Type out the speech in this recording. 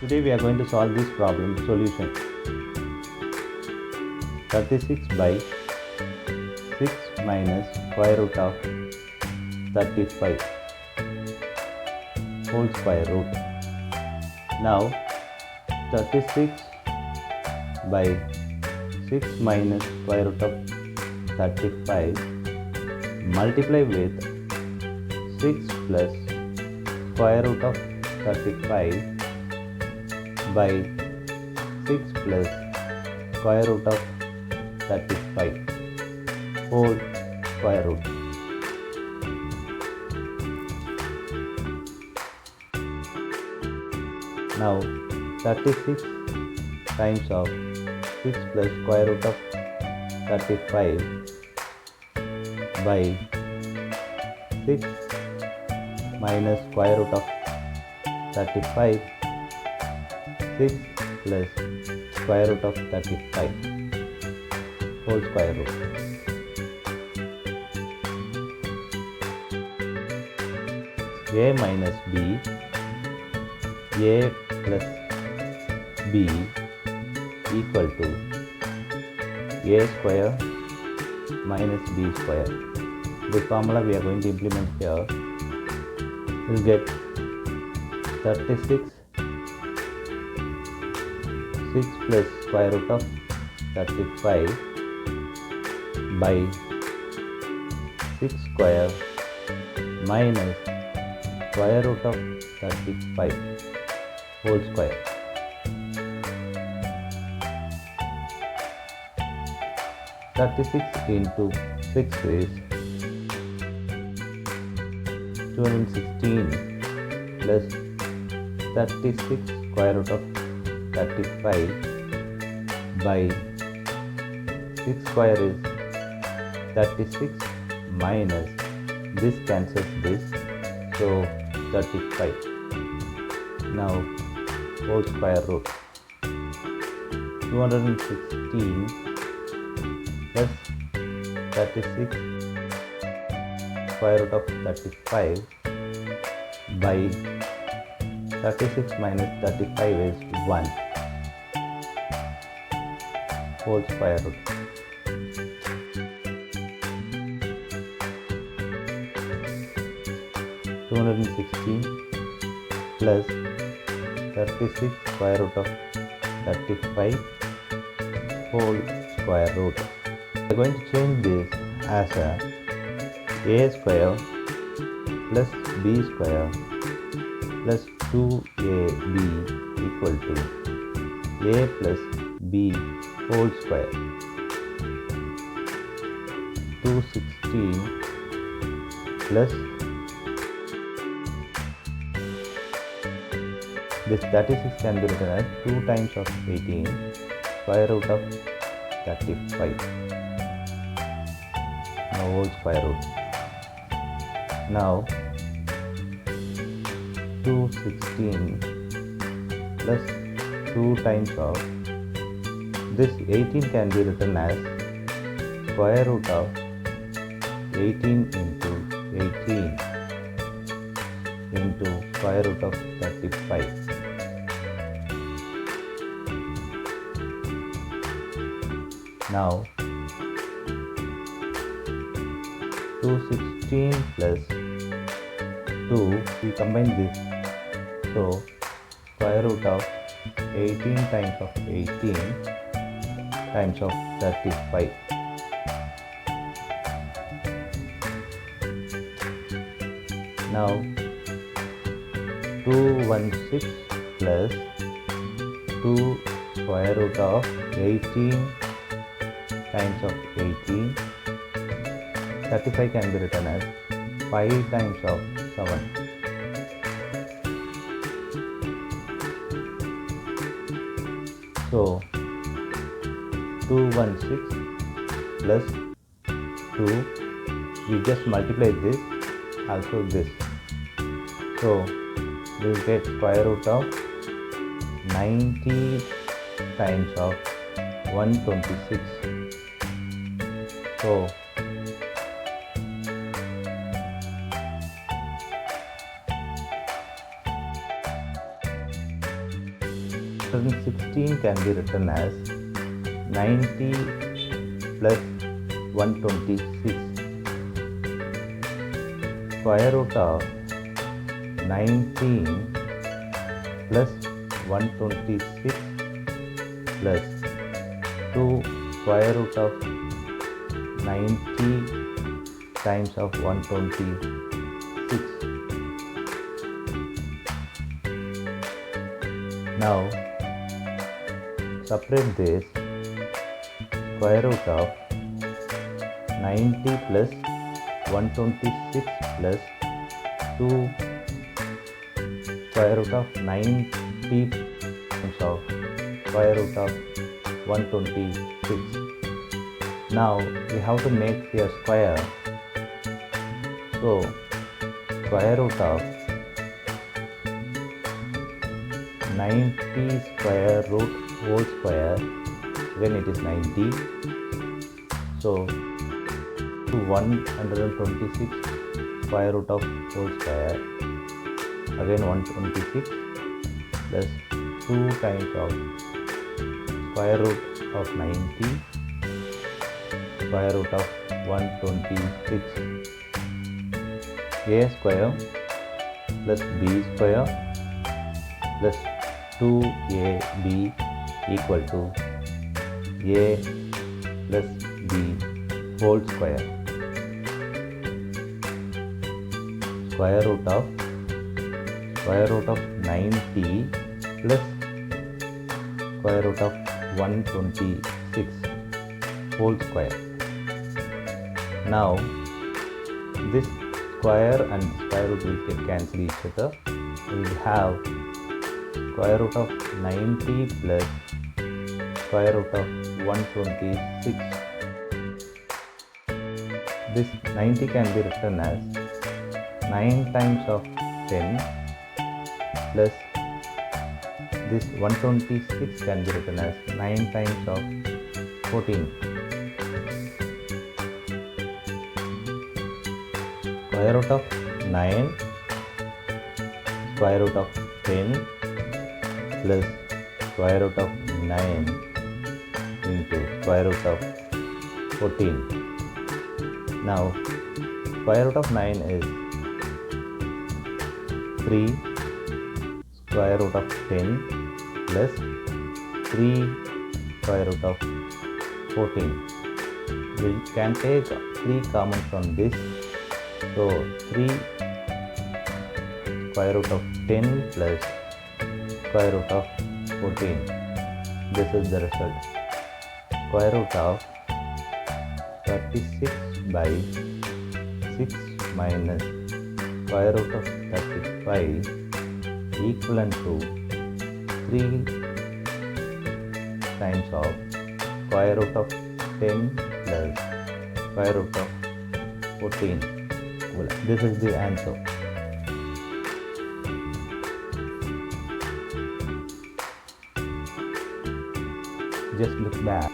Today we are going to solve this problem. Solution: 36 by 6 minus square root of 35 whole square root. Now 36 by 6 minus square root of 35 multiply with 6 plus square root of 35 by 6 plus square root of 35 whole square root. Now 36 times of 6 plus square root of 35 by 6 minus square root of 35, 6 plus square root of 35 whole square root. A minus b, a plus b equal to a square minus b square. The formula we are going to implement here. We'll get 36 6 plus square root of 35 by 6 square minus square root of 35 whole square. Thirty-six into 6 is 216 plus 36 square root of 35 by 6 square is 36 minus this cancels this, so 35. Now whole square root. 216 plus 36 square root of 35 by 36 minus 35 is 1 whole square root. Plus 36 square root of 35 whole square root. We are going to change this as a square plus b square plus 2ab equal to a plus b whole square. 216 plus this 36 can be written as 2 times of 18 square root of 35. Now whole square root. Now 216 plus 2 times of this 18 can be written as square root of 18 into 18 into square root of 35. Now 216 plus 2, we combine this, so square root of 18 times of 18 times of 35. Now 216 plus 2 square root of 18 times of 18. 35 can be written as 5 times of 7. So 216 plus 2, we just multiply this, also this. So we will get square root of 90 times of 126. So 116 can be written as 90 plus 126. Square root of 19 plus 126 plus 2 square root of 90 times of 126. Now separate this. Square root of 90 plus 126 plus 2 square root of 90 times of square root of 126. Now we have to make a square. So square root of 90 square root whole square, again it is 90. So 126 square root of whole square, again 126 plus 2 times of square root of 90 square root of 126. A square plus b square plus 2ab equal to a plus b whole square. Square root of 90 plus square root of 126 whole square. Now this square and square root will get cancel each other. We will have square root of 90 plus square root of 126. This 90 can be written as 9 times of 10 plus this 126 can be written as 9 times of 14. Square root of 9 square root of 10 plus square root of 9 into square root of 14. Now square root of 9 is 3 square root of 10 plus 3 square root of 14. We can take 3 common from this. So 3 square root of 10 plus square root of 14. This is the result. Square root of 36 by 6 minus square root of 35 equivalent to 3 times of square root of 10 plus square root of 14. Well, this is the answer. Just look back.